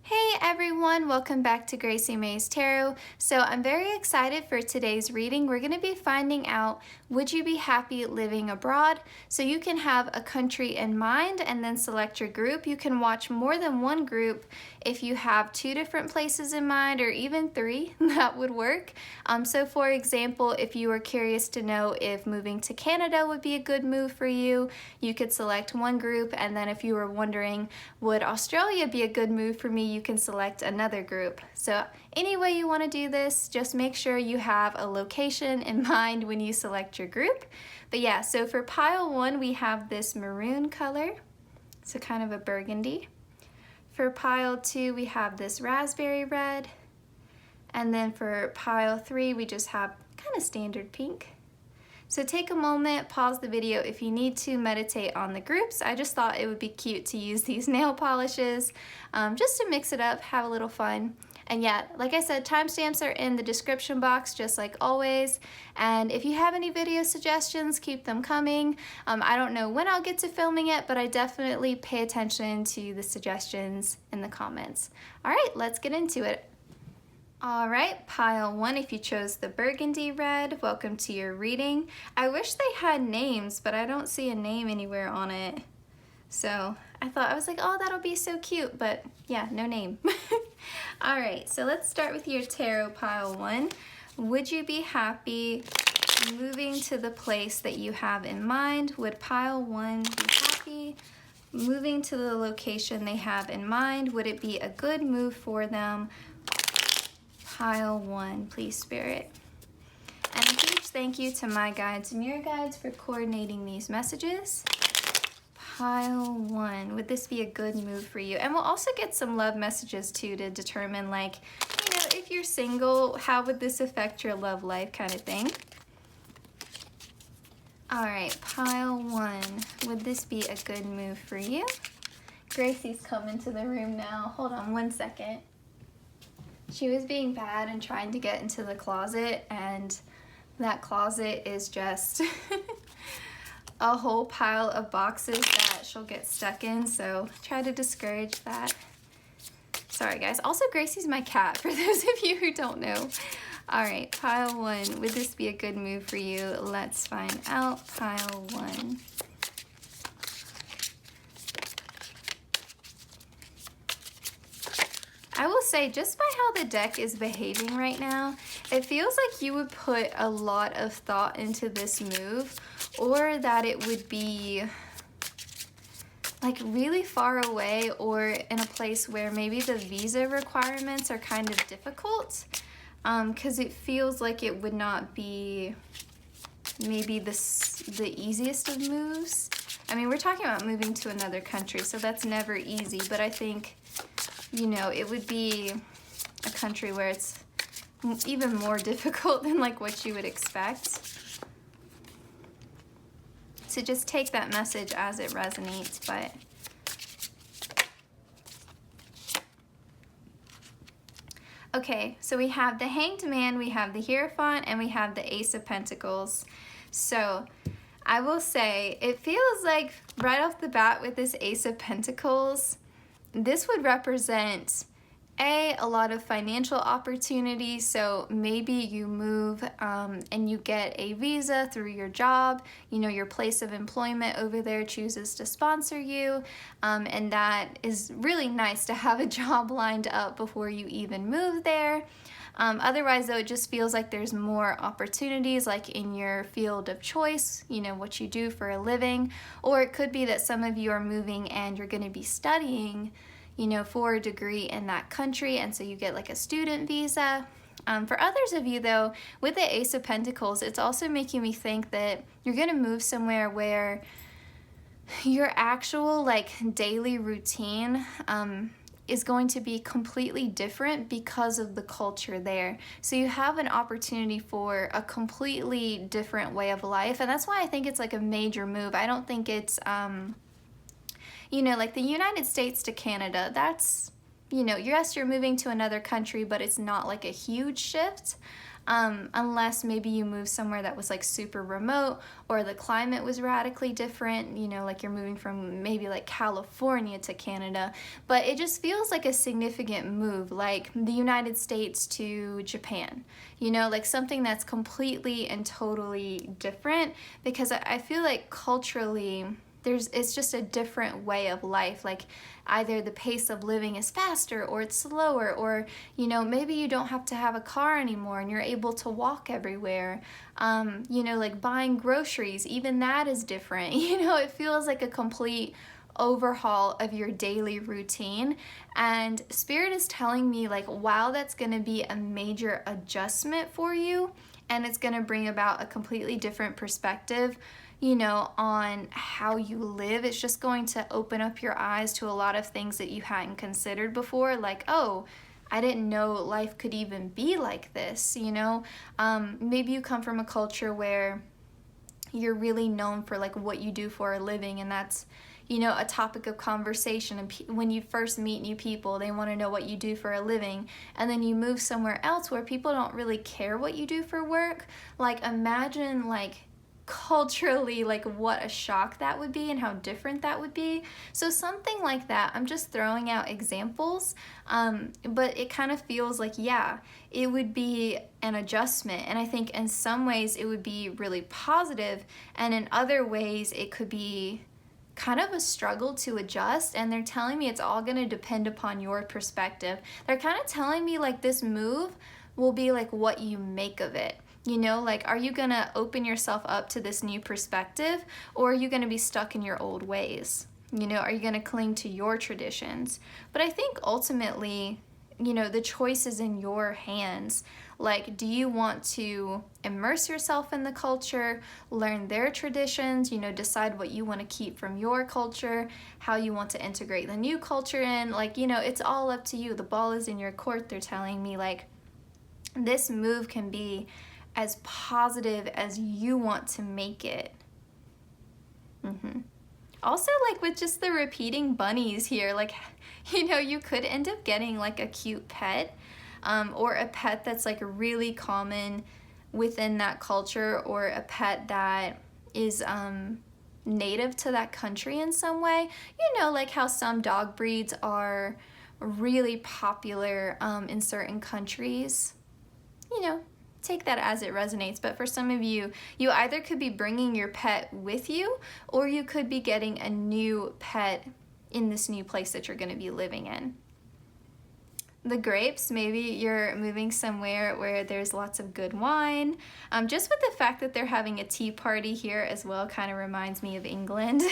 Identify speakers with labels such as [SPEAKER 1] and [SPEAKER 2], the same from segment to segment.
[SPEAKER 1] Hey everyone, welcome back to Gracie May's Tarot. So I'm very excited for today's reading. We're going to be finding out, would you be happy living abroad? So you can have a country in mind and then select your group. You can watch more than one group if you have 2 different places in mind, or even 3, that would work. So for example, if you were curious to know if moving to Canada would be a good move for you, you could select one group, and then if you were wondering, would Australia be a good move for me, you can select another group. So any way you want to do this, just make sure you have a location in mind when you select your group. But yeah, so for pile 1, we have this maroon color, so kind of a burgundy. For pile 2, we have this raspberry red. And then for pile 3, we just have kind of standard pink. So take a moment, pause the video if you need to meditate on the groups. I just thought it would be cute to use these nail polishes just to mix it up, have a little fun. And yeah, like I said, timestamps are in the description box just like always. And if you have any video suggestions, keep them coming. I don't know when I'll get to filming it, but I definitely pay attention to the suggestions in the comments. All right, let's get into it. All right, pile 1, if you chose the burgundy red, welcome to your reading. I wish they had names, but I don't see a name anywhere on it. So I was like, oh, that'll be so cute, but yeah, no name. All right, so let's start with your tarot pile 1. Would you be happy moving to the place that you have in mind? Would pile 1 be happy moving to the location they have in mind? Would it be a good move for them? Pile 1, please, Spirit. And a huge thank you to my guides and your guides for coordinating these messages. Pile 1, would this be a good move for you? And we'll also get some love messages too to determine, like, you know, if you're single, how would this affect your love life kind of thing. All right, pile 1, would this be a good move for you? Gracie's coming to the room now. Hold on one second. She was being bad and trying to get into the closet, and that closet is just a whole pile of boxes that she'll get stuck in, so try to discourage that. Sorry guys. Also, Gracie's my cat, for those of you who don't know. All right, pile 1, would this be a good move for you? Let's find out. Pile 1. I will say, just by how the deck is behaving right now, it feels like you would put a lot of thought into this move, or that it would be like really far away, or in a place where maybe the visa requirements are kind of difficult, because it feels like it would not be maybe the easiest of moves. I mean, we're talking about moving to another country, so that's never easy, but I think, you know, it would be a country where it's even more difficult than like what you would expect. So just take that message as it resonates, but okay, so we have the Hanged Man, we have the Hierophant, and we have the Ace of Pentacles. So I will say, it feels like right off the bat with this Ace of Pentacles, this would represent a lot of financial opportunities. So maybe you move and you get a visa through your job, you know, your place of employment over there chooses to sponsor you, and that is really nice to have a job lined up before you even move there. Otherwise though, it just feels like there's more opportunities, like in your field of choice, you know, what you do for a living, or it could be that some of you are moving and you're going to be studying, you know, for a degree in that country, and so you get like a student visa. For others of you though, with the Ace of Pentacles, it's also making me think that you're going to move somewhere where your actual like daily routine is going to be completely different because of the culture there. So you have an opportunity for a completely different way of life, and that's why I think it's like a major move. I don't think it's you know, like the United States to Canada, that's, you know, yes, you're moving to another country, but it's not like a huge shift. unless maybe you move somewhere that was like super remote or the climate was radically different, you know, like you're moving from maybe like California to Canada. But it just feels like a significant move, like the United States to Japan, you know, like something that's completely and totally different, because I feel like culturally it's just a different way of life. Like either the pace of living is faster or it's slower, or, you know, maybe you don't have to have a car anymore and you're able to walk everywhere. You know, like buying groceries, even that is different. You know, it feels like a complete overhaul of your daily routine. And Spirit is telling me, like, wow, that's going to be a major adjustment for you, and it's going to bring about a completely different perspective, you know, on how you live. It's just going to open up your eyes to a lot of things that you hadn't considered before, like, oh, I didn't know life could even be like this, you know. Maybe you come from a culture where you're really known for like what you do for a living, and that's, you know, a topic of conversation. And when you first meet new people, they want to know what you do for a living. And then you move somewhere else where people don't really care what you do for work. Like, imagine, like, culturally, like, what a shock that would be and how different that would be. So something like that. I'm just throwing out examples, but it kind of feels like, yeah, it would be an adjustment. And I think in some ways it would be really positive, and in other ways it could be kind of a struggle to adjust. And they're telling me it's all going to depend upon your perspective. They're kind of telling me like this move will be like what you make of it. You know, like, are you gonna open yourself up to this new perspective, or are you gonna be stuck in your old ways? You know, are you gonna cling to your traditions? But I think ultimately, you know, the choice is in your hands. Like, do you want to immerse yourself in the culture, learn their traditions, you know, decide what you want to keep from your culture, how you want to integrate the new culture in? Like, you know, it's all up to you. The ball is in your court. They're telling me, like, this move can be as positive as you want to make it. Also, like, with just the repeating bunnies here, like, you know, you could end up getting like a cute pet, or a pet that's like really common within that culture, or a pet that is native to that country in some way. You know, like how some dog breeds are really popular in certain countries. You know, take that as it resonates. But for some of you, you either could be bringing your pet with you, or you could be getting a new pet in this new place that you're going to be living in. The grapes, maybe you're moving somewhere where there's lots of good wine. Just with the fact that they're having a tea party here as well kind of reminds me of England.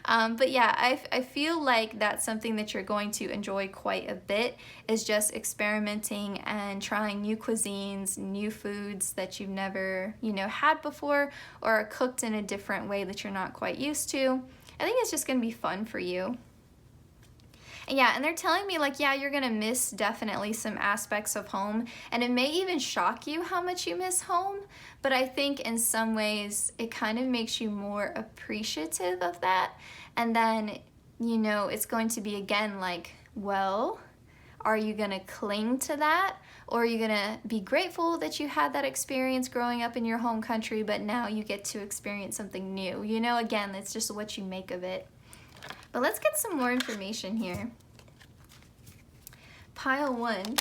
[SPEAKER 1] But yeah, I feel like that's something that you're going to enjoy quite a bit, is just experimenting and trying new cuisines, new foods that you've never, you know, had before, or are cooked in a different way that you're not quite used to. I think it's just going to be fun for you. And yeah, and they're telling me, like, yeah, you're gonna miss definitely some aspects of home, and it may even shock you how much you miss home, but I think in some ways it kind of makes you more appreciative of that. And then, you know, it's going to be again like, well, are you gonna cling to that, or are you gonna be grateful that you had that experience growing up in your home country, but now you get to experience something new? You know, again, it's just what you make of it. But let's get some more information here. Pile 1,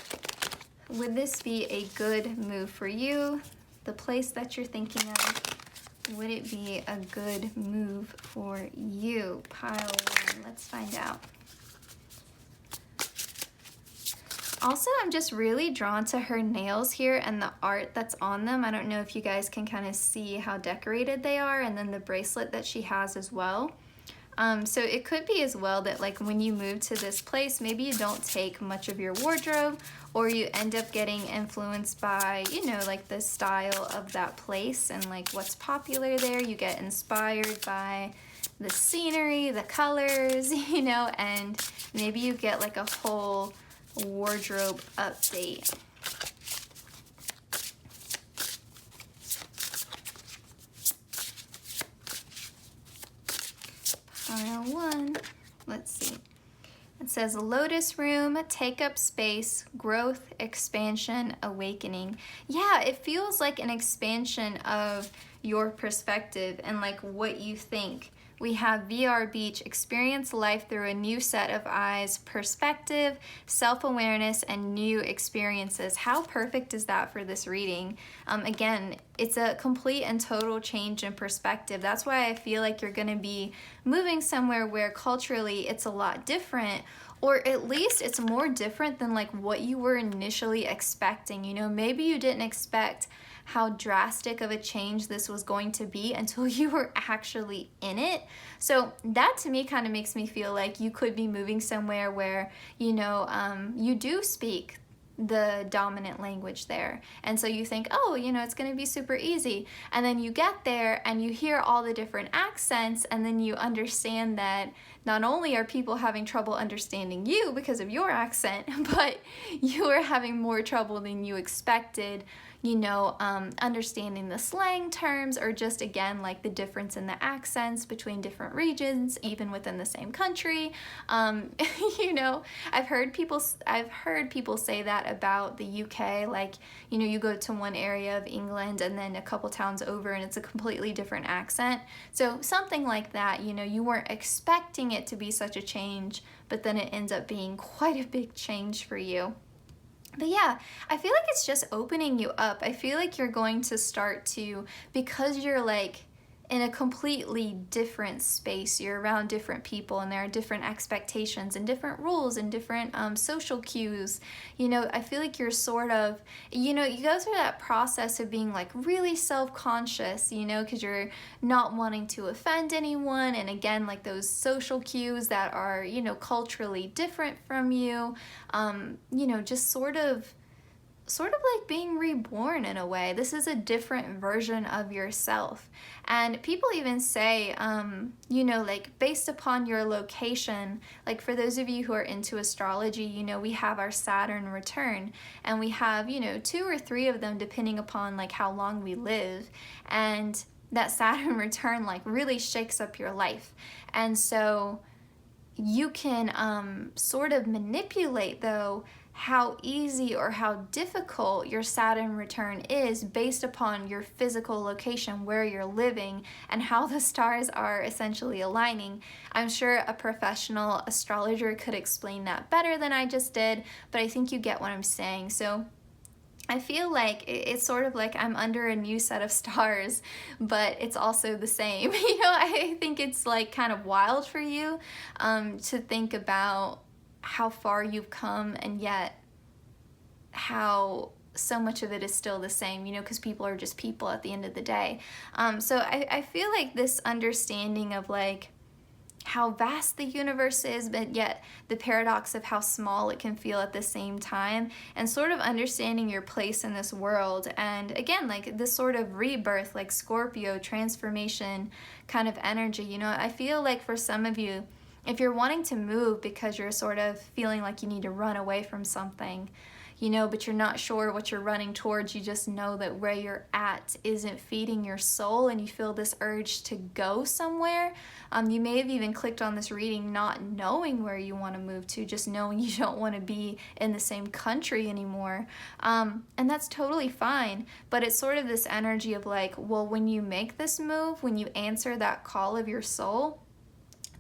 [SPEAKER 1] would this be a good move for you? The place that you're thinking of, would it be a good move for you? Pile 1, let's find out. Also, I'm just really drawn to her nails here and the art that's on them. I don't know if you guys can kind of see how decorated they are, and then the bracelet that she has as well. So it could be as well that, like, when you move to this place, maybe you don't take much of your wardrobe, or you end up getting influenced by, you know, like the style of that place and like what's popular there. You get inspired by the scenery, the colors, you know, and maybe you get like a whole wardrobe update. Pile 1, let's see. It says lotus room, take up space, growth, expansion, awakening. Yeah, it feels like an expansion of your perspective and like what you think. We have VR Beach, experience life through a new set of eyes, perspective, self-awareness, and new experiences. How perfect is that for this reading? Again, it's a complete and total change in perspective. That's why I feel like you're gonna be moving somewhere where culturally it's a lot different, or at least it's more different than like what you were initially expecting. You know, maybe you didn't expect how drastic of a change this was going to be until you were actually in it. So that to me kind of makes me feel like you could be moving somewhere where, you know, you do speak the dominant language there. And so you think, oh, you know, it's going to be super easy. And then you get there and you hear all the different accents, and then you understand that not only are people having trouble understanding you because of your accent, but you are having more trouble than you expected, you know, understanding the slang terms, or just again like the difference in the accents between different regions, even within the same country. You know, I've heard people say that about the UK. Like, you know, you go to one area of England and then a couple towns over and it's a completely different accent. So something like that, you know, you weren't expecting it to be such a change, but then it ends up being quite a big change for you. But yeah, I feel like it's just opening you up. I feel like you're going to start to, because you're like in a completely different space, you're around different people and there are different expectations and different rules and different social cues. You know, I feel like you're sort of, you know, you go through that process of being like really self-conscious, you know, because you're not wanting to offend anyone. And again, like those social cues that are, you know, culturally different from you, you know, just sort of like being reborn in a way. This is a different version of yourself. And people even say, you know, like based upon your location, like for those of you who are into astrology, you know, we have our Saturn return, and we have, you know, 2 or 3 of them depending upon like how long we live. And that Saturn return like really shakes up your life. And so you can sort of manipulate though how easy or how difficult your Saturn return is based upon your physical location, where you're living, and how the stars are essentially aligning. I'm sure a professional astrologer could explain that better than I just did, but I think you get what I'm saying. So I feel like it's sort of like I'm under a new set of stars, but it's also the same. You know, I think it's like kind of wild for you to think about how far you've come, and yet how so much of it is still the same, you know, because people are just people at the end of the day. So I feel like this understanding of like how vast the universe is, but yet the paradox of how small it can feel at the same time, and sort of understanding your place in this world. And again, like this sort of rebirth, like Scorpio transformation kind of energy, you know, I feel like for some of you, if you're wanting to move because you're sort of feeling like you need to run away from something, you know, but you're not sure what you're running towards, you just know that where you're at isn't feeding your soul, and you feel this urge to go somewhere. You may have even clicked on this reading not knowing where you want to move to, just knowing you don't want to be in the same country anymore. And that's totally fine, but it's sort of this energy of like, well, when you make this move, when you answer that call of your soul,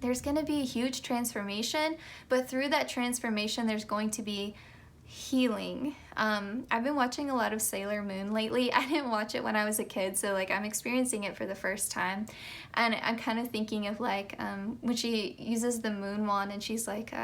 [SPEAKER 1] there's going to be a huge transformation, but through that transformation, there's going to be healing. I've been watching a lot of Sailor Moon lately. I didn't watch it when I was a kid, so like I'm experiencing it for the first time, and I'm kind of thinking of like when she uses the moon wand and she's like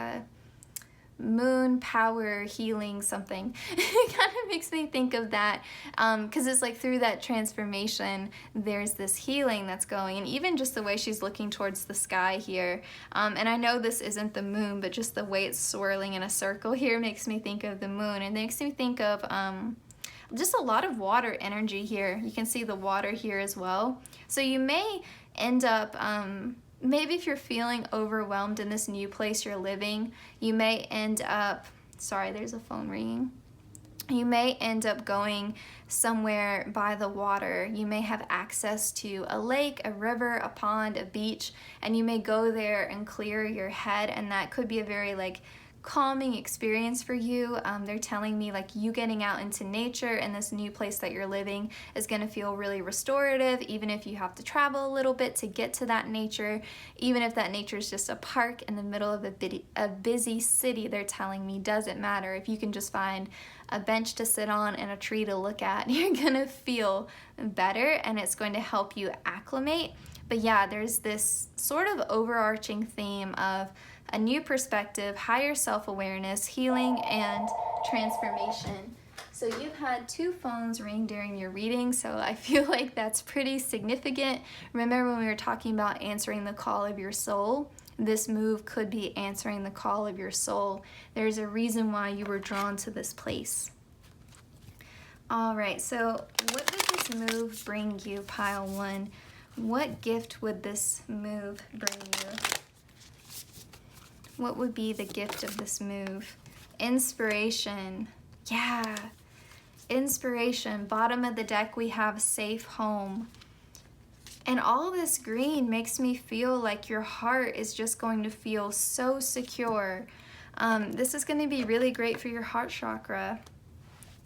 [SPEAKER 1] moon power healing something. It kind of makes me think of that, because it's like through that transformation there's this healing that's going, and even just the way she's looking towards the sky here, and I know this isn't the moon, but just the way it's swirling in a circle here makes me think of the moon, and it makes me think of just a lot of water energy here. You can see the water here as well, so you may end up maybe if you're feeling overwhelmed in this new place you're living, you may end up, sorry, there's a phone ringing. You may end up going somewhere by the water. You may have access to a lake, a river, a pond, a beach, and you may go there and clear your head, and that could be a very like calming experience for you. They're telling me like you getting out into nature in this new place that you're living is going to feel really restorative, even if you have to travel a little bit to get to that nature. Even if that nature is just a park in the middle of a busy city, they're telling me doesn't matter. If you can just find a bench to sit on and a tree to look at, you're gonna feel better, and it's going to help you acclimate. But yeah, there's this sort of overarching theme of a new perspective, higher self-awareness, healing, and transformation. So you've had 2 phones ring during your reading, so I feel like that's pretty significant. Remember when we were talking about answering the call of your soul? This move could be answering the call of your soul. There's a reason why you were drawn to this place. All right, so what would this move bring you, pile 1? What gift would this move bring you? What would be the gift of this move? Inspiration. Yeah. Inspiration. Bottom of the deck, we have safe home. And all this green makes me feel like your heart is just going to feel so secure. This is going to be really great for your heart chakra.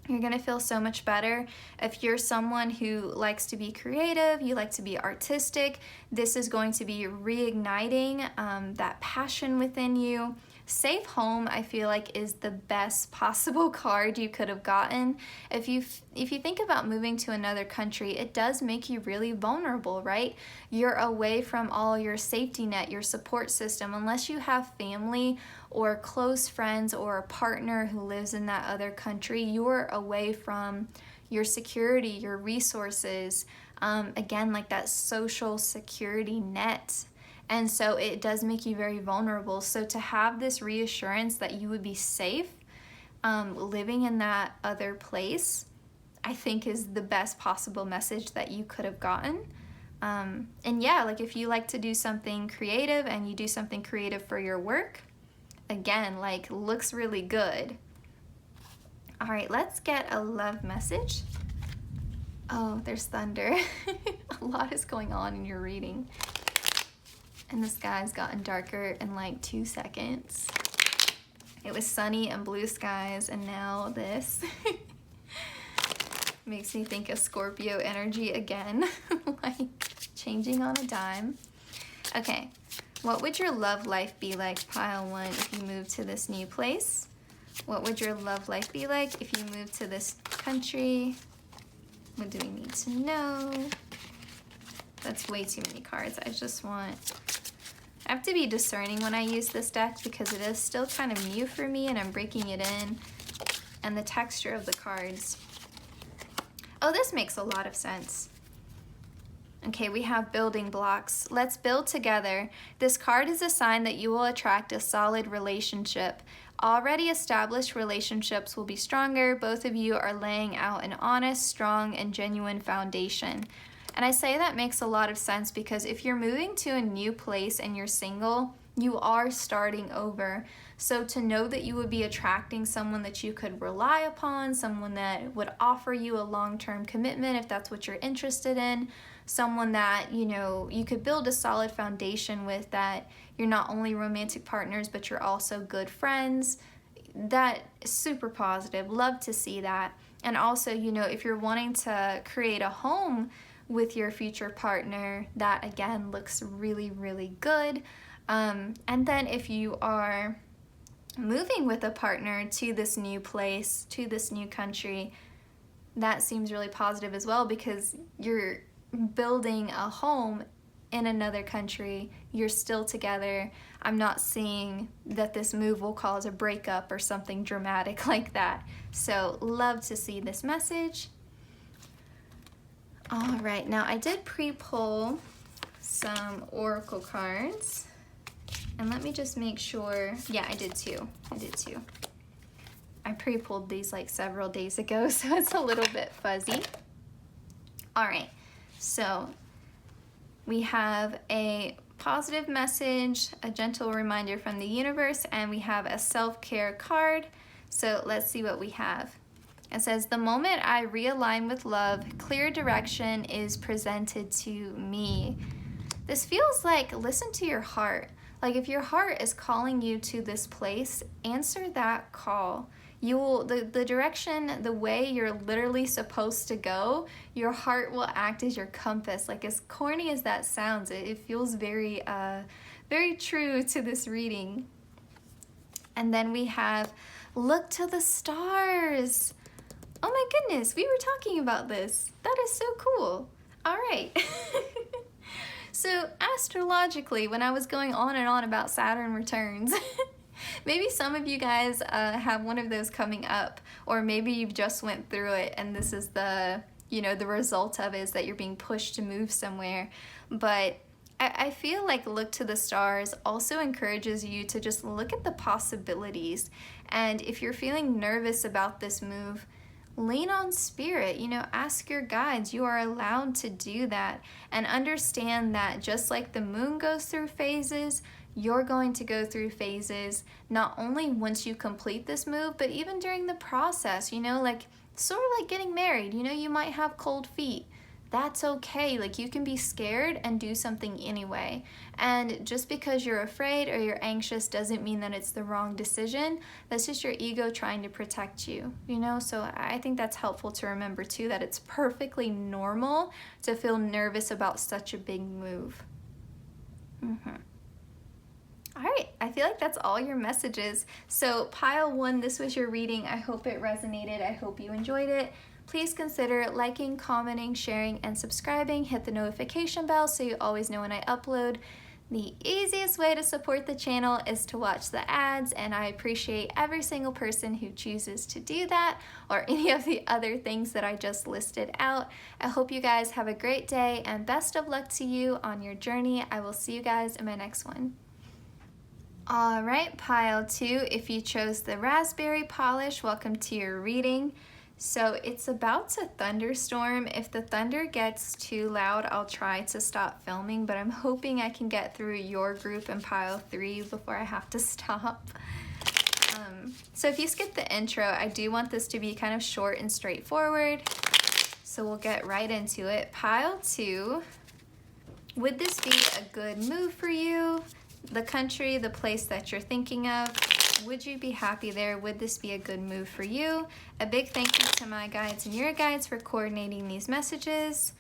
[SPEAKER 1] You're going to feel so much better. If you're someone who likes to be creative, you like to be artistic, this is going to be reigniting that passion within you. Safe home, I feel like, is the best possible card you could have gotten. If you think about moving to another country, it does make you really vulnerable, right? You're away from all your safety net, your support system, unless you have family or close friends or a partner who lives in that other country. You're away from your security, your resources, again, like that social security net. And so it does make you very vulnerable. So to have this reassurance that you would be safe living in that other place, I think is the best possible message that you could have gotten. And yeah, like if you like to do something creative and you do something creative for your work, again, like looks really good. All right, let's get a love message. Oh, there's thunder. A lot is going on in your reading. And the sky's gotten darker in like 2 seconds. It was sunny and blue skies, and now this makes me think of Scorpio energy again, like changing on a dime. Okay, what would your love life be like, pile 1, if you move to this new place? What would your love life be like if you move to this country? What do we need to know? That's way too many cards. I have to be discerning when I use this deck because it is still kind of new for me and I'm breaking it in. And the texture of the cards. Oh, this makes a lot of sense. Okay, we have building blocks. Let's build together. This card is a sign that you will attract a solid relationship. Already established relationships will be stronger. Both of you are laying out an honest, strong, and genuine foundation. And I say that makes a lot of sense because if you're moving to a new place and you're single, you are starting over. So to know that you would be attracting someone that you could rely upon, someone that would offer you a long-term commitment if that's what you're interested in, someone that, you know, you could build a solid foundation with, that you're not only romantic partners, but you're also good friends. That is super positive. Love to see that. And also, you know, if you're wanting to create a home with your future partner, that again looks really, really good. And then if you are moving with a partner to this new place, to this new country, that seems really positive as well because you're building a home in another country, you're still together. I'm not seeing that this move will cause a breakup or something dramatic like that. So love to see this message. All right, now I did pre-pull some oracle cards. And let me just make sure, yeah, I did too. I pre-pulled these like several days ago, so it's a little bit fuzzy. All right, so we have a positive message, a gentle reminder from the universe, and we have a self-care card. So let's see what we have. It says, the moment I realign with love, clear direction is presented to me. This feels like, listen to your heart. Like if your heart is calling you to this place, answer that call. You will, the direction, the way you're literally supposed to go, your heart will act as your compass. Like as corny as that sounds, it feels very, very true to this reading. And then we have, look to the stars. Oh my goodness, we were talking about this. That is so cool. All right. So astrologically, when I was going on and on about Saturn returns, maybe some of you guys have one of those coming up, or maybe you've just went through it and this is the, the result of it is that you're being pushed to move somewhere. But I feel like look to the stars also encourages you to just look at the possibilities. And if you're feeling nervous about this move, lean on spirit, ask your guides. You are allowed to do that, and understand that just like the moon goes through phases, you're going to go through phases, not only once you complete this move, but even during the process, like sort of like getting married, you might have cold feet. That's okay. Like you can be scared and do something anyway. And just because you're afraid or you're anxious doesn't mean that it's the wrong decision. That's just your ego trying to protect you, So I think that's helpful to remember too, that it's perfectly normal to feel nervous about such a big move. All right, I feel like that's all your messages. So pile 1, this was your reading. I hope it resonated. I hope you enjoyed it. Please consider liking, commenting, sharing, and subscribing. Hit the notification bell so you always know when I upload. The easiest way to support the channel is to watch the ads, and I appreciate every single person who chooses to do that, or any of the other things that I just listed out. I hope you guys have a great day, and best of luck to you on your journey. I will see you guys in my next one. All right, pile 2, if you chose the raspberry polish, welcome to your reading. So it's about to thunderstorm. If the thunder gets too loud, I'll try to stop filming, but I'm hoping I can get through your group in pile 3 before I have to stop. So if you skip the intro, I do want this to be kind of short and straightforward. So we'll get right into it. Pile 2, would this be a good move for you? The country, the place that you're thinking of, would you be happy there? Would this be a good move for you? A big thank you to my guides and your guides for coordinating these messages.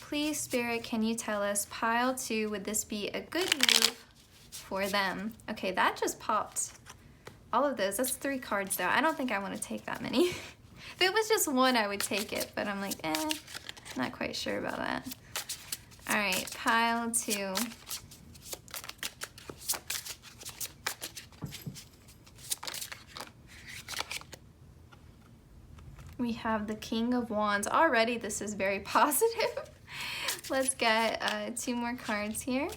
[SPEAKER 1] Please, Spirit, can you tell us, pile 2, would this be a good move for them? Okay, that just popped. All of those, that's 3 cards though. I don't think I want to take that many. If it was just 1, I would take it, but I'm like, not quite sure about that. All right, pile 2. We have the King of Wands. Already this is very positive. Let's get 2 more cards here.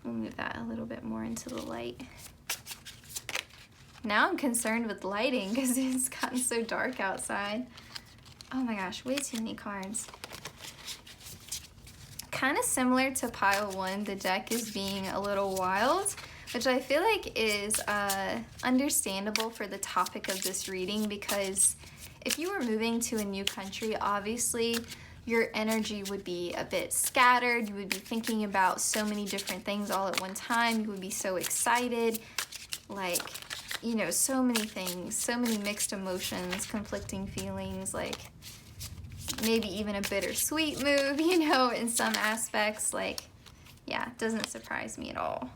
[SPEAKER 1] We'll move that a little bit more into the light. Now I'm concerned with lighting because it's gotten so dark outside. Oh my gosh, way too many cards. Kind of similar to pile 1, the deck is being a little wild, which I feel like is understandable for the topic of this reading, because if you were moving to a new country, obviously your energy would be a bit scattered. You would be thinking about so many different things all at one time. You would be so excited, like, so many things, so many mixed emotions, conflicting feelings, like maybe even a bittersweet move, in some aspects. Like, yeah, it doesn't surprise me at all.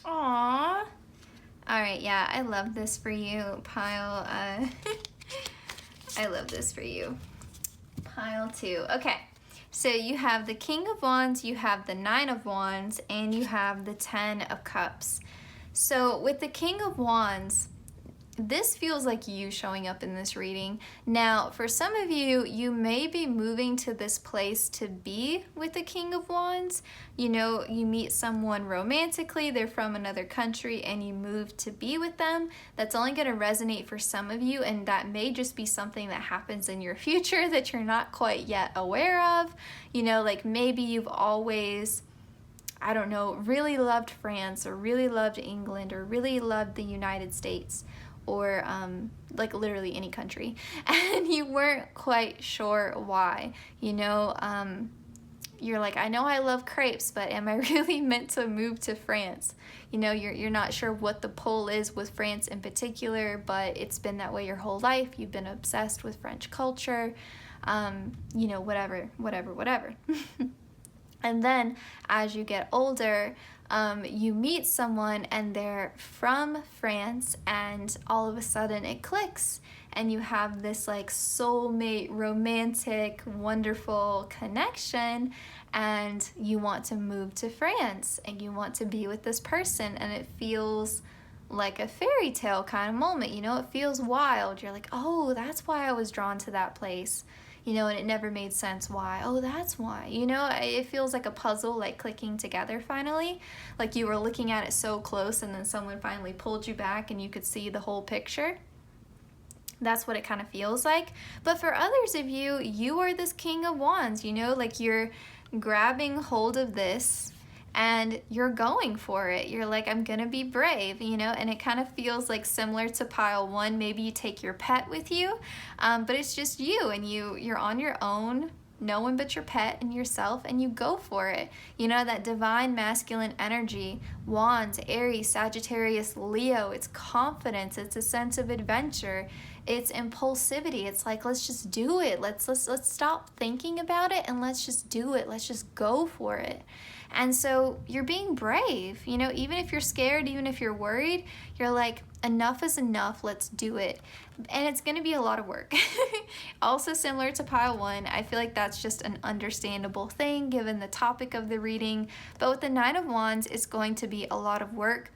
[SPEAKER 1] Aww. Alright, yeah, I love this for you, pile. I love this for you. Pile 2. Okay, so you have the King of Wands, you have the 9 of Wands, and you have the 10 of Cups. So with the King of Wands, this feels like you showing up in this reading. Now, for some of you, you may be moving to this place to be with the King of Wands. You know, you meet someone romantically, they're from another country, and you move to be with them. That's only going to resonate for some of you, and that may just be something that happens in your future that you're not quite yet aware of. You know, like maybe you've always, I don't know, really loved France or really loved England or really loved the United States, or like literally any country, and you weren't quite sure why. You know, you're like, I know I love crepes, but am I really meant to move to France? You know, you're not sure what the pull is with France in particular, but it's been that way your whole life. You've been obsessed with French culture, you know, whatever. And then as you get older, you meet someone and they're from France, and all of a sudden it clicks and you have this like soulmate, romantic, wonderful connection, and you want to move to France and you want to be with this person, and it feels like a fairy tale kind of moment. You know, it feels wild. You're like, oh, that's why I was drawn to that place. You know, and it never made sense why. Oh, that's why. You know, it feels like a puzzle, like clicking together finally. Like you were looking at it so close and then someone finally pulled you back and you could see the whole picture. That's what it kind of feels like. But for others of you, you are this King of Wands, you know, like you're grabbing hold of this and you're going for it. You're like, I'm gonna be brave, you know, and it kind of feels like similar to pile one. Maybe you take your pet with you, but it's just you, and you're on your own, no one but your pet and yourself, and you go for it. You know, that divine masculine energy, Wands, Aries, Sagittarius, Leo, it's confidence, it's a sense of adventure, it's impulsivity. It's like, let's just do it. Let's stop thinking about it and let's just do it. Let's just go for it. And so you're being brave, you know, even if you're scared, even if you're worried, you're like, enough is enough, let's do it. And it's going to be a lot of work. Also similar to pile one, I feel like that's just an understandable thing given the topic of the reading. But with the Nine of Wands, it's going to be a lot of work.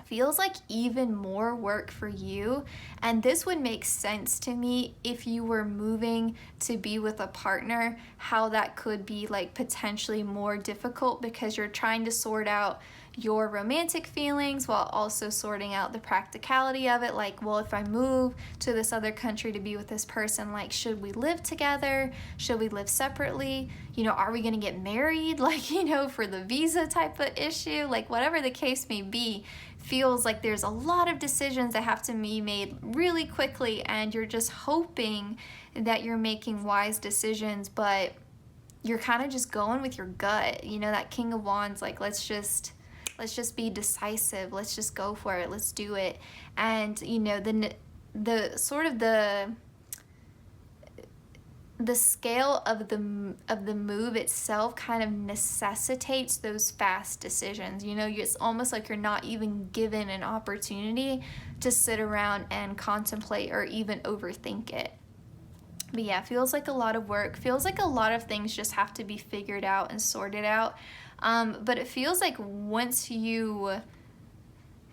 [SPEAKER 1] Feels like even more work for you, and this would make sense to me if you were moving to be with a partner, how that could be like potentially more difficult because you're trying to sort out your romantic feelings while also sorting out the practicality of it. Like, well, if I move to this other country to be with this person, like, should we live together? Should we live separately? You know, are we gonna get married? Like, you know, for the visa type of issue, like whatever the case may be, feels like there's a lot of decisions that have to be made really quickly, and you're just hoping that you're making wise decisions, but you're kind of just going with your gut. You know, that King of Wands, like, let's just be decisive, let's just go for it, let's do it. And you know, the sort of the scale of the move itself kind of necessitates those fast decisions. You know, it's almost like you're not even given an opportunity to sit around and contemplate or even overthink it. But yeah, feels like a lot of work. Feels like a lot of things just have to be figured out and sorted out. But it feels like once you...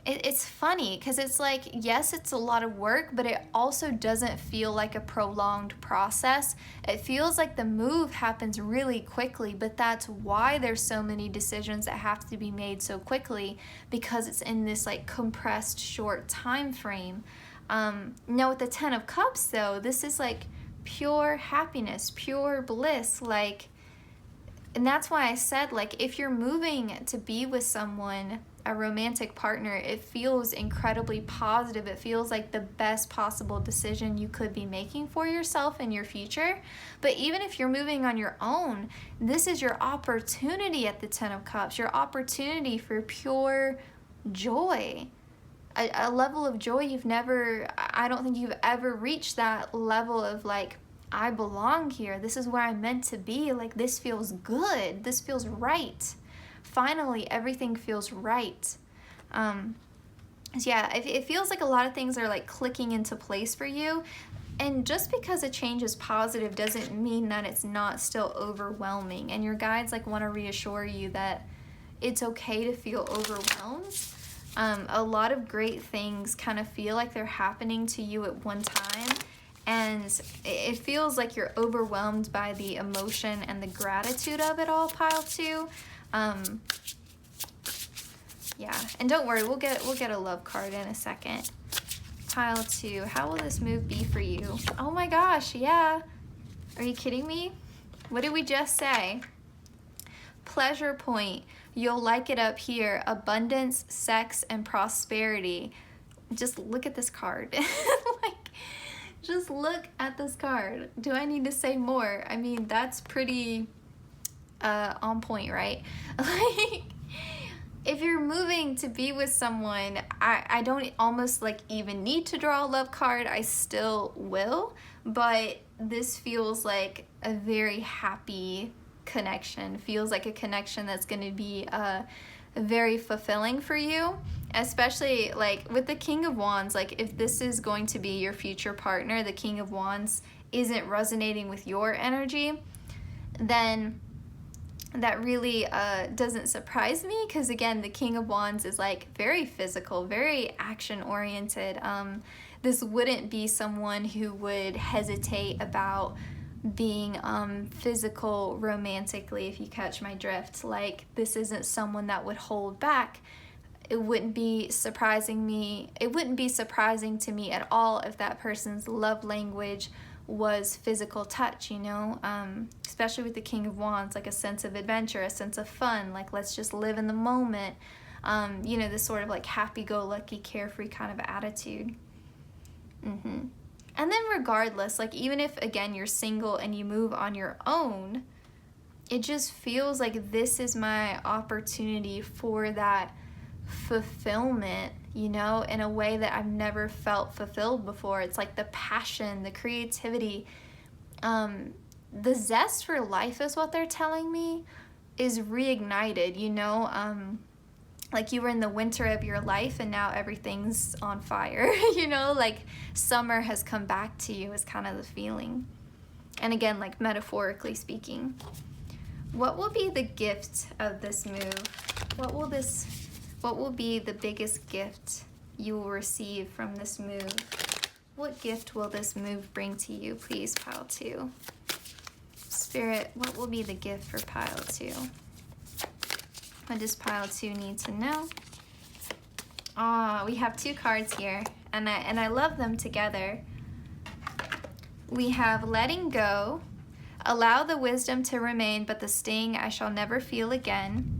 [SPEAKER 1] It's funny because it's like, yes, it's a lot of work, but it also doesn't feel like a prolonged process. It feels like the move happens really quickly, but that's why there's so many decisions that have to be made so quickly, because it's in this like compressed short time frame. Now with the Ten of Cups though, this is like pure happiness, pure bliss, like, and that's why I said, like, if you're moving to be with someone, a romantic partner, it feels incredibly positive. It feels like the best possible decision you could be making for yourself and your future. But even if you're moving on your own, this is your opportunity at the Ten of Cups, your opportunity for pure joy. A level of joy I don't think you've ever reached that level of like, I belong here. This is where I'm meant to be. Like, this feels good. This feels right. Finally, everything feels right. So yeah, it feels like a lot of things are like clicking into place for you. And just because a change is positive doesn't mean that it's not still overwhelming. And your guides like want to reassure you that it's okay to feel overwhelmed. A lot of great things kind of feel like they're happening to you at one time, and it feels like you're overwhelmed by the emotion and the gratitude of it all, pile 2. Yeah, and don't worry, we'll get a love card in a second. Pile 2, how will this move be for you? Oh my gosh, yeah. Are you kidding me? What did we just say? Pleasure point. You'll like it up here. Abundance, sex, and prosperity. Just look at this card. Like, just look at this card. Do I need to say more? I mean, that's pretty on point, right? Like, if you're moving to be with someone, I don't almost like even need to draw a love card. I still will, but this feels like a very happy connection. Feels like a connection that's going to be very fulfilling for you, especially like with the King of Wands. Like, if this is going to be your future partner, the King of Wands isn't resonating with your energy, then that really doesn't surprise me, because again, the King of Wands is like very physical, very action oriented. This wouldn't be someone who would hesitate about being physical romantically, if you catch my drift. Like, this isn't someone that would hold back. It wouldn't be surprising to me at all if that person's love language was physical touch, you know, especially with the King of Wands, like a sense of adventure, a sense of fun, like let's just live in the moment, you know, this sort of like happy-go-lucky, carefree kind of attitude. And then regardless, like even if, again, you're single and you move on your own, it just feels like this is my opportunity for that fulfillment, you know, in a way that I've never felt fulfilled before. It's like the passion, the creativity, the zest for life is what they're telling me is reignited, you know, like you were in the winter of your life and now everything's on fire, you know, like summer has come back to you is kind of the feeling. And again, like metaphorically speaking, what will be the gift of this move? What will be the biggest gift you will receive from this move? What gift will this move bring to you, please, pile 2? Spirit, what will be the gift for pile 2? What does pile 2 need to know? We have 2 cards here, and I love them together. We have letting go, allow the wisdom to remain, but the sting I shall never feel again.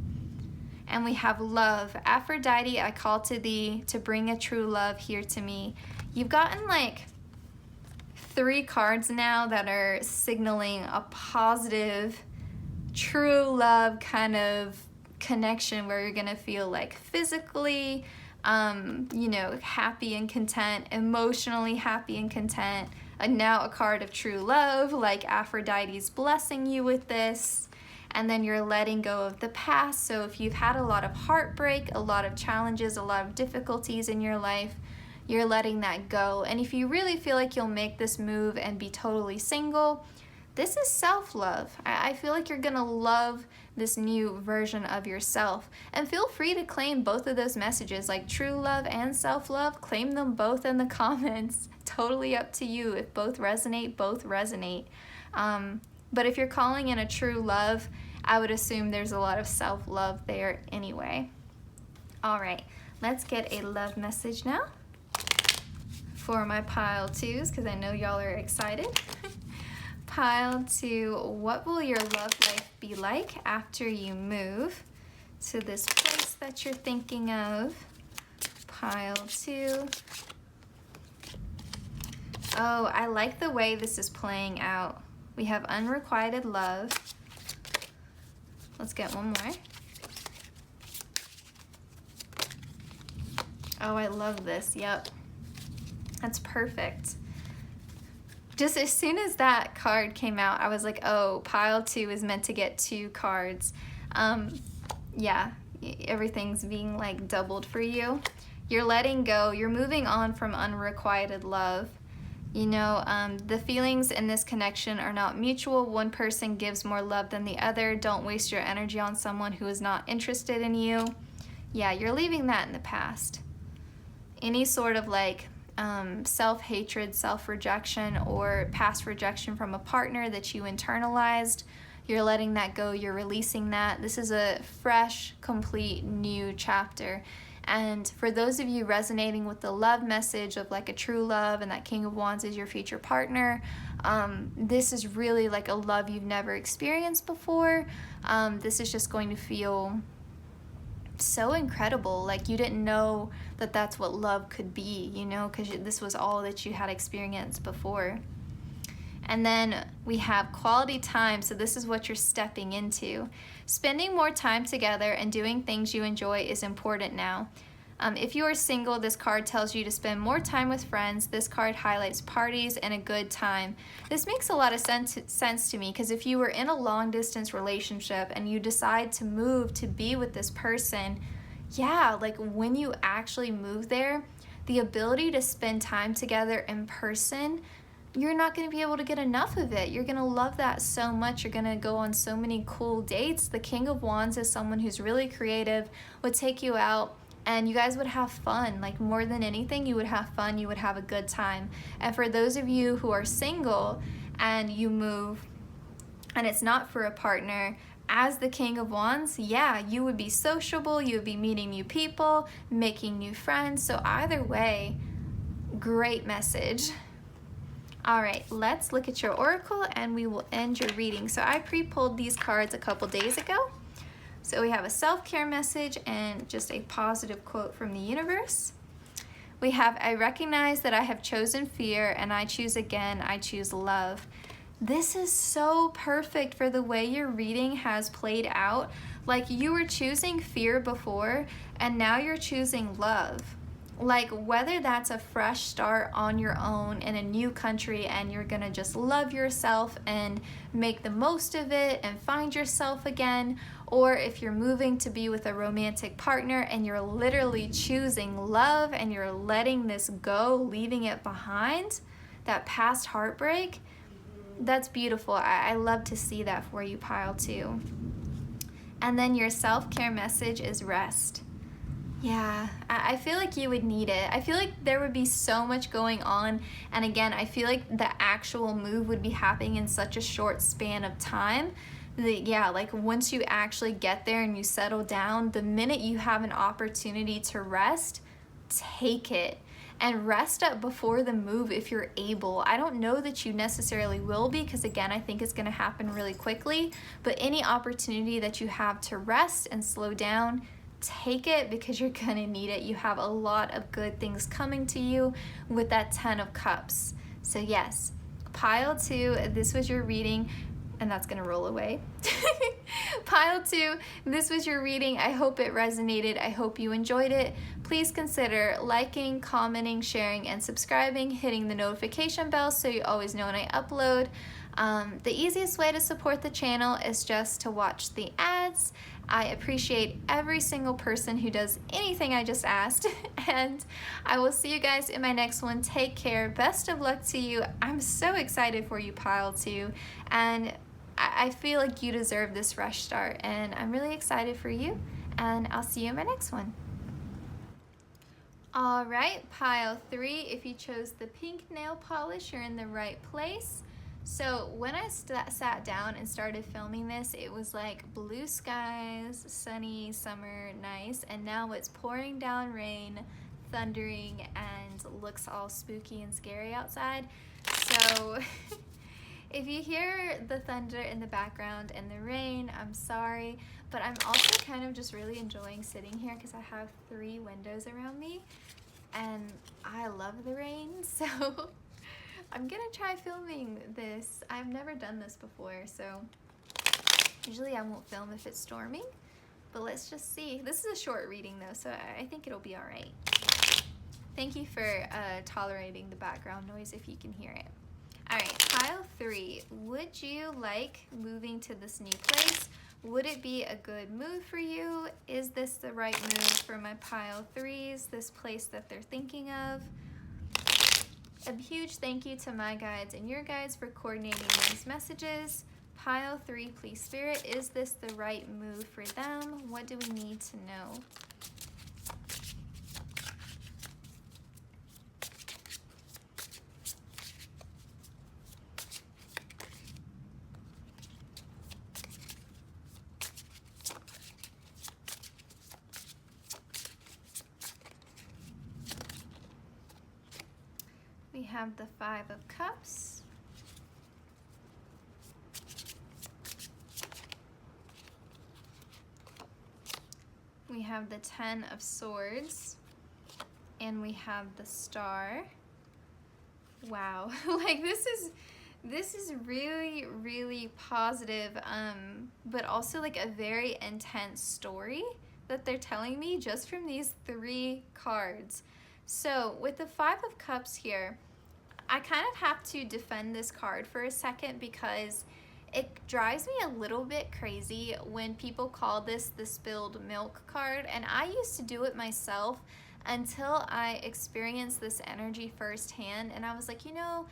[SPEAKER 1] And we have love. Aphrodite, I call to thee to bring a true love here to me. You've gotten like 3 cards now that are signaling a positive, true love kind of connection where you're gonna feel like physically, you know, happy and content, emotionally happy and content. And now a card of true love, like Aphrodite's blessing you with this. And then you're letting go of the past. So if you've had a lot of heartbreak, a lot of challenges, a lot of difficulties in your life, you're letting that go. And if you really feel like you'll make this move and be totally single, this is self-love. I feel like you're gonna love this new version of yourself. And feel free to claim both of those messages, like true love and self-love. Claim them both in the comments. Totally up to you. If both resonate, both resonate. But if you're calling in a true love, I would assume there's a lot of self-love there anyway. All right, let's get a love message now for my pile 2s, because I know y'all are excited. Pile 2, what will your love life be like after you move to this place that you're thinking of? Pile 2. Oh, I like the way this is playing out. We have unrequited love. Let's get one more. Oh, I love this. Yep. That's perfect. Just as soon as that card came out, I was like, oh, pile 2 is meant to get 2 cards. Yeah, everything's being like doubled for you. You're letting go. You're moving on from unrequited love. You know, the feelings in this connection are not mutual. One person gives more love than the other. Don't waste your energy on someone who is not interested in you. Yeah, you're leaving that in the past. Any sort of like self-hatred, self-rejection, or past rejection from a partner that you internalized, you're letting that go, you're releasing that. This is a fresh, complete, new chapter. And for those of you resonating with the love message of like a true love and that King of Wands is your future partner, this is really like a love you've never experienced before. This is just going to feel so incredible. Like you didn't know that that's what love could be, you know, because this was all that you had experienced before. And then we have quality time. So this is what you're stepping into. Spending more time together and doing things you enjoy is important now. If you are single, this card tells you to spend more time with friends. This card highlights parties and a good time. This makes a lot of sense to me, because if you were in a long distance relationship and you decide to move to be with this person, yeah, like when you actually move there, the ability to spend time together in person, you're not going to be able to get enough of it. You're going to love that so much. You're going to go on so many cool dates. The King of Wands is someone who's really creative, would take you out, and you guys would have fun. Like more than anything, you would have fun. You would have a good time. And for those of you who are single and you move and it's not for a partner, as the King of Wands, yeah, you would be sociable. You would be meeting new people, making new friends. So either way, great message. All right, let's look at your oracle and we will end your reading. So I pre-pulled these cards a couple days ago. So we have a self-care message and just a positive quote from the universe. We have, I recognize that I have chosen fear and I choose again, I choose love. This is so perfect for the way your reading has played out. Like you were choosing fear before and now you're choosing love. Like whether that's a fresh start on your own in a new country and you're gonna just love yourself and make the most of it and find yourself again, or if you're moving to be with a romantic partner and you're literally choosing love and you're letting this go, leaving it behind, that past heartbreak, that's beautiful. I love to see that for you, pile 2. And then your self-care message is rest. Yeah, I feel like you would need it. I feel like there would be so much going on. And again, I feel like the actual move would be happening in such a short span of time. Yeah, like once you actually get there and you settle down, the minute you have an opportunity to rest, take it. And rest up before the move if you're able. I don't know that you necessarily will be, because again, I think it's going to happen really quickly. But any opportunity that you have to rest and slow down, take it, because you're going to need it. You have a lot of good things coming to you with that 10 of Cups. So yes, pile 2, this was your reading. And that's gonna roll away. Pile 2, this was your reading. I hope it resonated. I hope you enjoyed it. Please consider liking, commenting, sharing, and subscribing, hitting the notification bell so you always know when I upload. The easiest way to support the channel is just to watch the ads. I appreciate every single person who does anything I just asked, and I will see you guys in my next one. Take care. Best of luck to you. I'm so excited for you, pile 2, and I feel like you deserve this fresh start, and I'm really excited for you, and I'll see you in my next one. All right, pile 3, if you chose the pink nail polish, you're in the right place. So when I sat down and started filming this, it was like blue skies, sunny, summer, nice, and now it's pouring down rain, thundering, and looks all spooky and scary outside. So if you hear the thunder in the background and the rain, I'm sorry, but I'm also kind of just really enjoying sitting here because I have 3 windows around me and I love the rain, so I'm gonna try filming this. I've never done this before, so usually I won't film if it's storming, but let's just see. This is a short reading though, so I think it'll be all right. Thank you for tolerating the background noise if you can hear it. All right, pile 3, would you like moving to this new place? Would it be a good move for you? Is this the right move for my pile 3s, this place that they're thinking of? A huge thank you to my guides and your guides for coordinating these messages. Pile 3, please, Spirit, is this the right move for them? What do we need to know? have the Five of Cups. We have the Ten of Swords. And we have the Star. Wow, like this is really, really positive, but also like a very intense story that they're telling me just from these 3 cards. So with the Five of Cups here, I kind of have to defend this card for a second because it drives me a little bit crazy when people call this the spilled milk card, and I used to do it myself until I experienced this energy firsthand, and I was like, you know,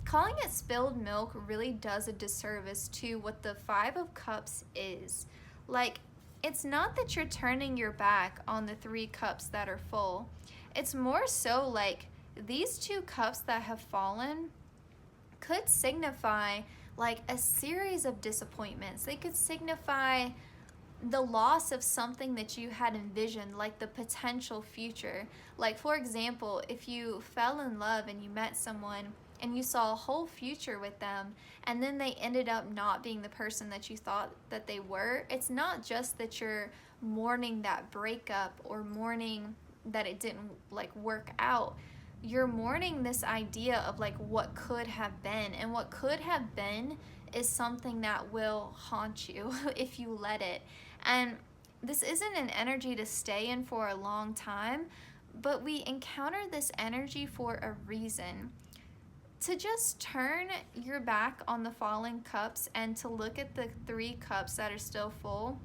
[SPEAKER 1] calling it spilled milk really does a disservice to what the Five of Cups is. Like, it's not that you're turning your back on the 3 cups that are full. It's more so like these 2 cups that have fallen could signify like a series of disappointments. They could signify the loss of something that you had envisioned, like the potential future. Like, for example, if you fell in love and you met someone and you saw a whole future with them, and then they ended up not being the person that you thought that they were, it's not just that you're mourning that breakup or mourning that it didn't like work out. You're mourning this idea of like what could have been, and what could have been is something that will haunt you if you let it. And this isn't an energy to stay in for a long time, but we encounter this energy for a reason. To just turn your back on the fallen cups and to look at the 3 cups that are still full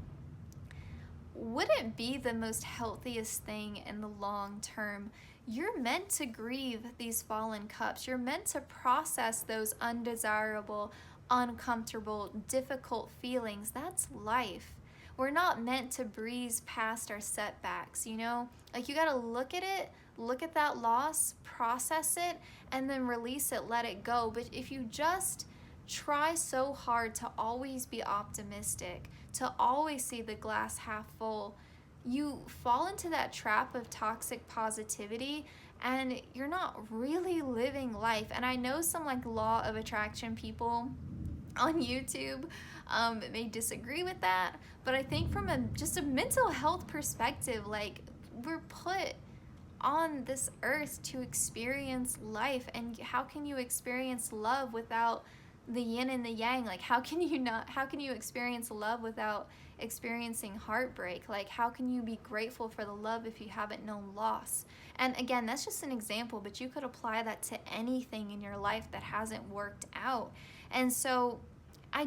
[SPEAKER 1] wouldn't be the most healthiest thing in the long term. You're meant to grieve these fallen cups. You're meant to process those undesirable, uncomfortable, difficult feelings. That's life. We're not meant to breeze past our setbacks, you know? Like, you gotta look at it, look at that loss, process it, and then release it, let it go. But if you just try so hard to always be optimistic, to always see the glass half full, you fall into that trap of toxic positivity and you're not really living life. And I know some like law of attraction people on YouTube may disagree with that, but I think from just a mental health perspective, like, we're put on this earth to experience life, and how can you experience love without the yin and the yang? Like, how can you experience love without experiencing heartbreak? Like, how can you be grateful for the love if you haven't known loss? And again, that's just an example, but you could apply that to anything in your life that hasn't worked out. And so I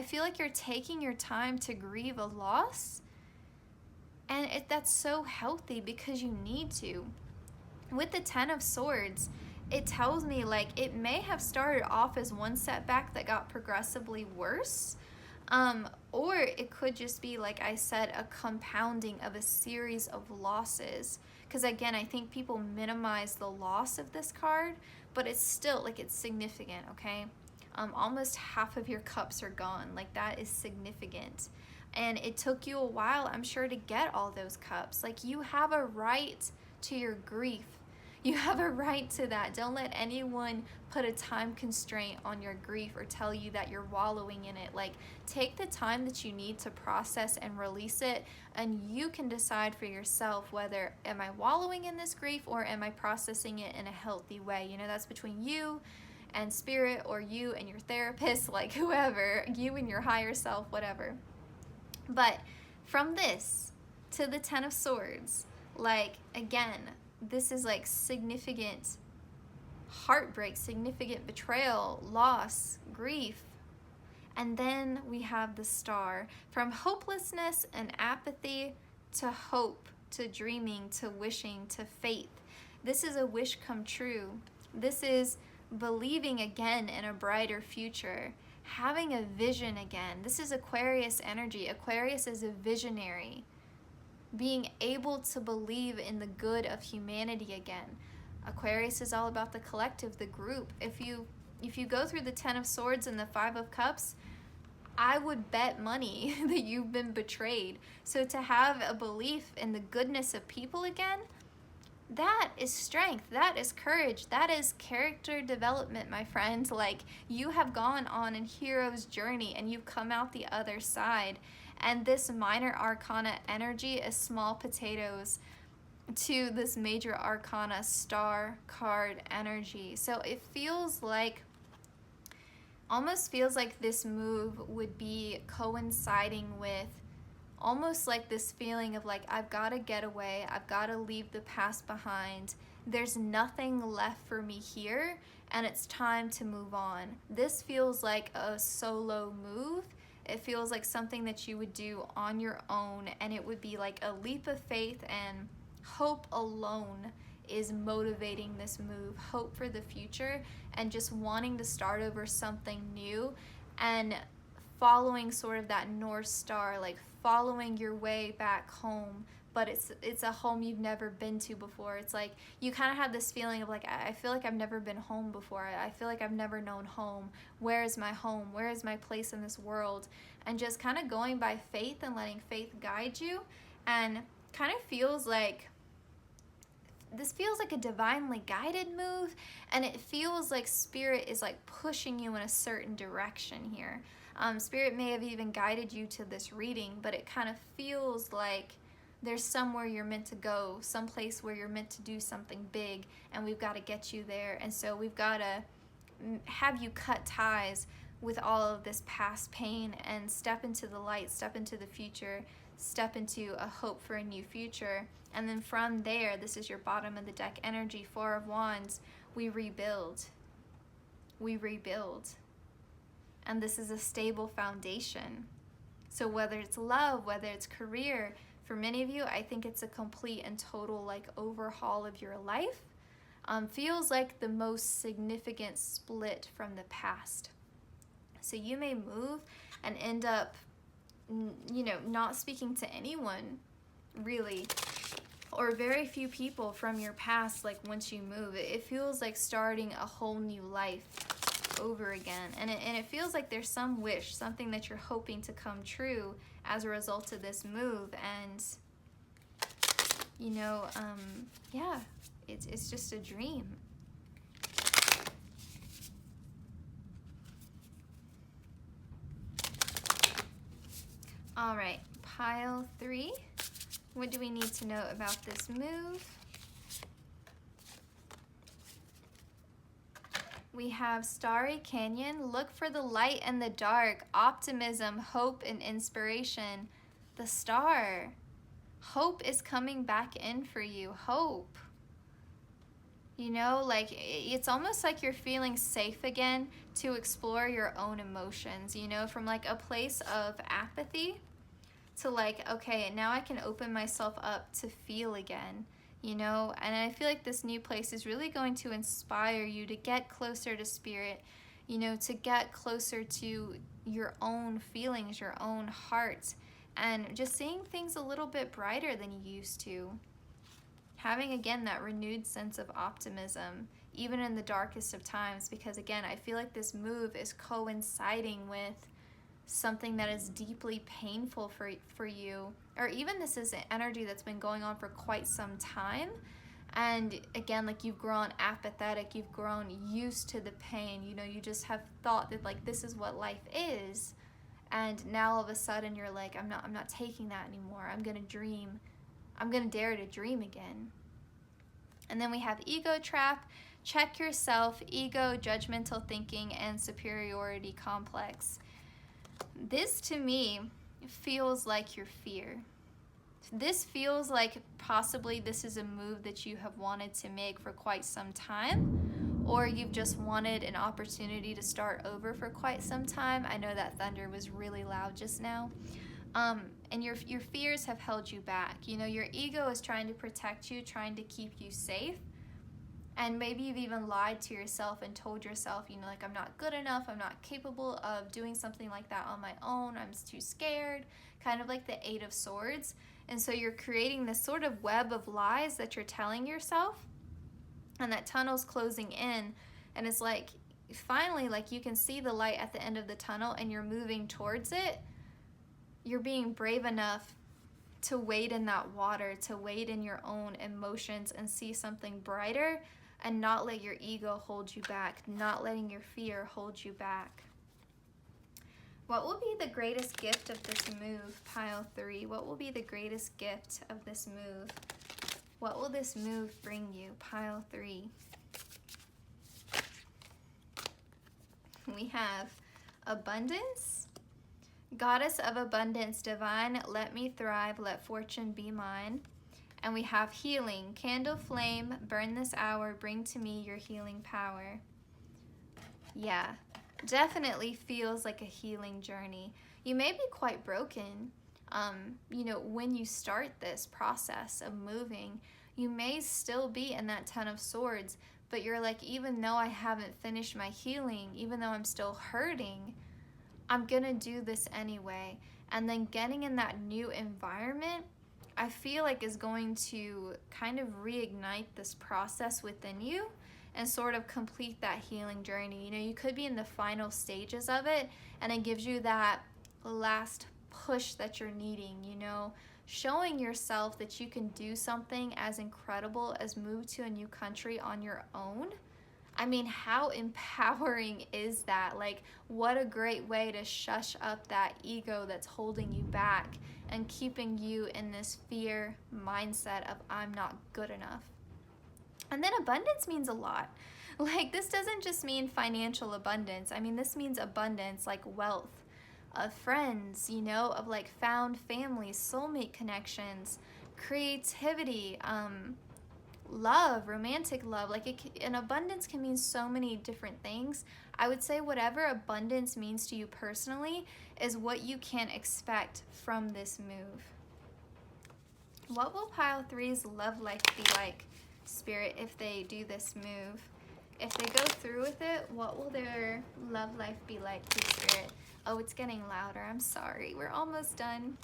[SPEAKER 1] feel like you're taking your time to grieve a loss, and that's so healthy because you need to. With the Ten of Swords, it tells me like it may have started off as one setback that got progressively worse, or it could just be, like I said, a compounding of a series of losses. Because again, I think people minimize the loss of this card, but it's still like, it's significant, okay? Almost half of your cups are gone. Like, that is significant. And it took you a while, I'm sure, to get all those cups. Like, you have a right to your grief. You have a right to that. Don't let anyone put a time constraint on your grief or tell you that you're wallowing in it. Like, take the time that you need to process and release it, and you can decide for yourself whether, am I wallowing in this grief or am I processing it in a healthy way? You know, that's between you and spirit, or you and your therapist, like whoever, you and your higher self, whatever. But from this to the Ten of Swords, like, again, this is like significant heartbreak, significant betrayal, loss, grief. And then we have the Star. From hopelessness and apathy to hope, to dreaming, to wishing, to faith. This is a wish come true. This is believing again in a brighter future, having a vision again. This is Aquarius energy. Aquarius is a visionary, being able to believe in the good of humanity again. Aquarius is all about the collective, the group. If you go through the Ten of Swords and the Five of Cups, I would bet money that you've been betrayed. So to have a belief in the goodness of people again, That is strength. That is courage. That is character development, my friend. Like, you have gone on a hero's journey and you've come out the other side. And this minor arcana energy is small potatoes to this major arcana star card energy. So it feels like, almost feels like this move would be coinciding with almost like this feeling of like, I've got to get away, I've got to leave the past behind, there's nothing left for me here, and it's time to move on. This feels like a solo move. It feels like something that you would do on your own, and it would be like a leap of faith, and hope alone is motivating this move. Hope for the future and just wanting to start over something new, and following sort of that North Star, like following your way back home, but it's a home you've never been to before. It's like you kind of have this feeling of like, I feel like I've never been home before. I feel like I've never known home. Where is my home? Where is my place in this world? And just kind of going by faith and letting faith guide you. And kind of feels like, this feels like a divinely guided move, and it feels like Spirit is like pushing you in a certain direction here. Spirit may have even guided you to this reading, but it kind of feels like there's somewhere you're meant to go, someplace where you're meant to do something big, and we've got to get you there. And so we've got to have you cut ties with all of this past pain and step into the light, step into the future, step into a hope for a new future. And then from there, this is your bottom of the deck energy, Four of Wands, we rebuild. We rebuild. And this is a stable foundation. So whether it's love, whether it's career, for many of you, I think it's a complete and total like overhaul of your life. Feels like the most significant split from the past. So you may move and end up, you know, not speaking to anyone really, or very few people from your past. Like once you move, it feels like starting a whole new life over again. And it feels like there's some wish, something that you're hoping to come true as a result of this move. And you know, yeah, it's just a dream. All right, pile 3. What do we need to know about this move? We have Starry Canyon, look for the light and the dark, optimism, hope, and inspiration. The star. Hope is coming back in for you. Hope. You know, like it's almost like you're feeling safe again to explore your own emotions, you know, from like a place of apathy to like, okay, now I can open myself up to feel again. You know, and I feel like this new place is really going to inspire you to get closer to Spirit, you know, to get closer to your own feelings, your own heart, and just seeing things a little bit brighter than you used to. Having, again, that renewed sense of optimism, even in the darkest of times, because, again, I feel like this move is coinciding with something that is deeply painful for you, or even this is an energy that's been going on for quite some time. And again, like you've grown apathetic, you've grown used to the pain, you know, you just have thought that like this is what life is, and now all of a sudden you're like, I'm not taking that anymore. I'm gonna dream. I'm gonna dare to dream again. And then we have ego trap, check yourself, ego, judgmental thinking, and superiority complex. This to me feels like your fear. This feels like possibly this is a move that you have wanted to make for quite some time, or you've just wanted an opportunity to start over for quite some time. I know that thunder was really loud just now. And your fears have held you back. You know, your ego is trying to protect you, trying to keep you safe. And maybe you've even lied to yourself and told yourself, you know, like, I'm not good enough, I'm not capable of doing something like that on my own, I'm too scared, kind of like the Eight of Swords. And so you're creating this sort of web of lies that you're telling yourself, and that tunnel's closing in, and it's like, finally, like, you can see the light at the end of the tunnel, and you're moving towards it. You're being brave enough to wade in that water, to wade in your own emotions and see something brighter, and not let your ego hold you back, not letting your fear hold you back. What will be the greatest gift of this move, pile 3? What will be the greatest gift of this move? What will this move bring you, pile 3? We have abundance, goddess of abundance, divine, let me thrive, let fortune be mine. And we have healing, candle flame, burn this hour, bring to me your healing power. Yeah, definitely feels like a healing journey. You may be quite broken, when you start this process of moving. You may still be in that 10 of swords, but you're like, even though I haven't finished my healing, even though I'm still hurting, I'm gonna do this anyway. And then getting in that new environment, I feel like is going to kind of reignite this process within you and sort of complete that healing journey. You could be in the final stages of it, and it gives you that last push that you're needing, showing yourself that you can do something as incredible as move to a new country on your own. I mean, how empowering is that? Like, what a great way to shush up that ego that's holding you back and keeping you in this fear mindset of I'm not good enough. And then abundance means a lot. Like, this doesn't just mean financial abundance. I mean, this means abundance, like wealth, of friends, of like found families, soulmate connections, creativity, love, romantic love. Like, an abundance can mean so many different things. I would say whatever abundance means to you personally is what you can expect from this move. What will pile 3's love life be like, Spirit, if they do this move? If they go through with it, what will their love life be like, please, Spirit? Oh, it's getting louder. I'm sorry. We're almost done.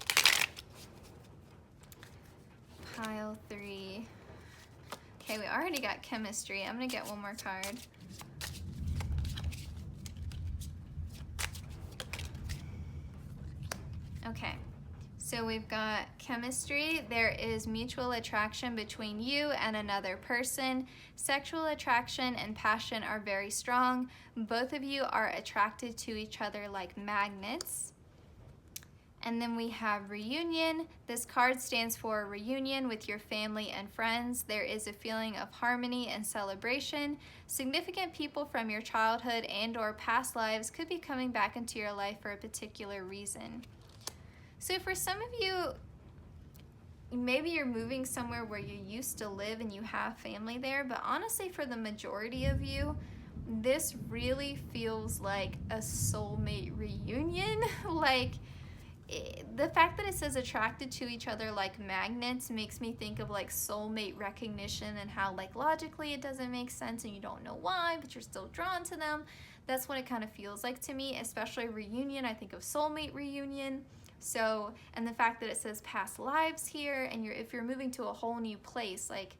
[SPEAKER 1] Pile 3. Okay, we already got chemistry. I'm going to get one more card. Okay, so we've got chemistry. There is mutual attraction between you and another person. Sexual attraction and passion are very strong. Both of you are attracted to each other like magnets. And then we have reunion. This card stands for reunion with your family and friends. There is a feeling of harmony and celebration. Significant people from your childhood and or past lives could be coming back into your life for a particular reason. So for some of you, maybe you're moving somewhere where you used to live and you have family there, but honestly, for the majority of you, this really feels like a soulmate reunion. Like, the fact that it says attracted to each other like magnets makes me think of like soulmate recognition and how like logically it doesn't make sense and you don't know why, but you're still drawn to them. That's what it kind of feels like to me, especially reunion. I think of soulmate reunion. So, and the fact that it says past lives here, and if you're moving to a whole new place, like,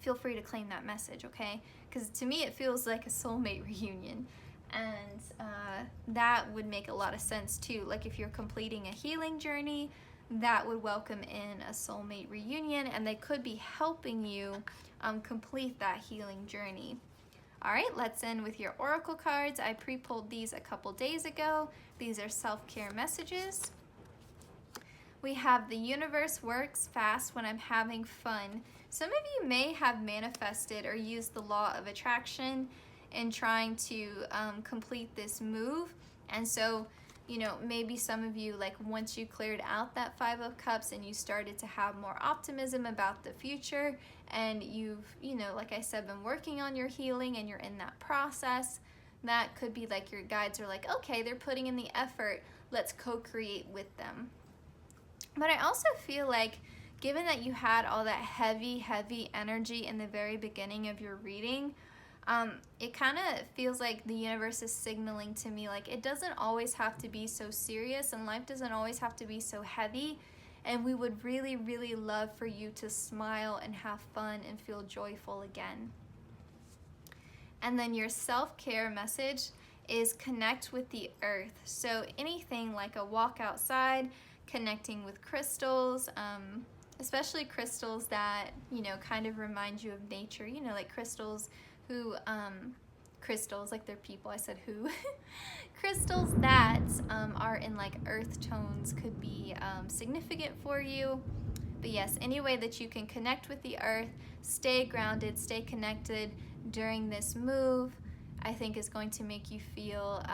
[SPEAKER 1] feel free to claim that message, okay? Because to me it feels like a soulmate reunion. And that would make a lot of sense too. Like, if you're completing a healing journey, that would welcome in a soulmate reunion, and they could be helping you complete that healing journey. All right, let's end with your oracle cards. I pre-pulled these a couple days ago. These are self-care messages. We have the universe works fast when I'm having fun. Some of you may have manifested or used the law of attraction in trying to complete this move. And so, maybe some of you, like, once you cleared out that 5 of Cups and you started to have more optimism about the future, and you've, like I said, been working on your healing and you're in that process, that could be like your guides are like, okay, they're putting in the effort, let's co-create with them. But I also feel like, given that you had all that heavy energy in the very beginning of your reading, it kind of feels like the universe is signaling to me, like, it doesn't always have to be so serious, and life doesn't always have to be so heavy, and we would really love for you to smile and have fun and feel joyful again. And then your self-care message is connect with the earth. So anything like a walk outside, connecting with crystals, especially crystals that, you know, kind of remind you of nature, you know, like crystals who, crystals, like they're people, I said who. Crystals that are in like earth tones could be significant for you. But yes, any way that you can connect with the earth, stay grounded, stay connected during this move, I think is going to make you feel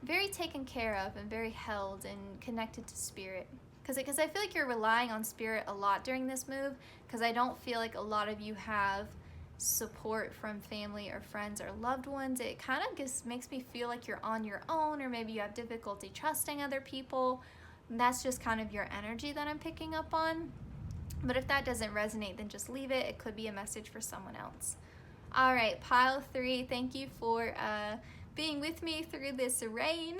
[SPEAKER 1] very taken care of and very held and connected to spirit. Because I feel like you're relying on spirit a lot during this move, because I don't feel like a lot of you have support from family or friends or loved ones. It kind of just makes me feel like you're on your own, or maybe you have difficulty trusting other people. And that's just kind of your energy that I'm picking up on. But if that doesn't resonate, then just leave it. It could be a message for someone else. All right, pile 3, thank you for being with me through this rain.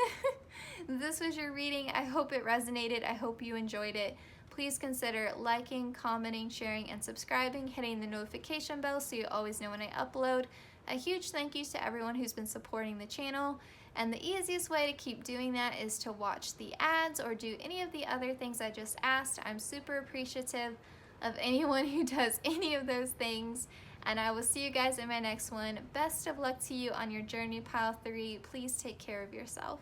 [SPEAKER 1] This was your reading. I hope it resonated. I hope you enjoyed it. Please consider liking, commenting, sharing, and subscribing, hitting the notification bell so you always know when I upload. A huge thank you to everyone who's been supporting the channel. And the easiest way to keep doing that is to watch the ads or do any of the other things I just asked. I'm super appreciative of anyone who does any of those things. And I will see you guys in my next one. Best of luck to you on your journey, pile 3. Please take care of yourself.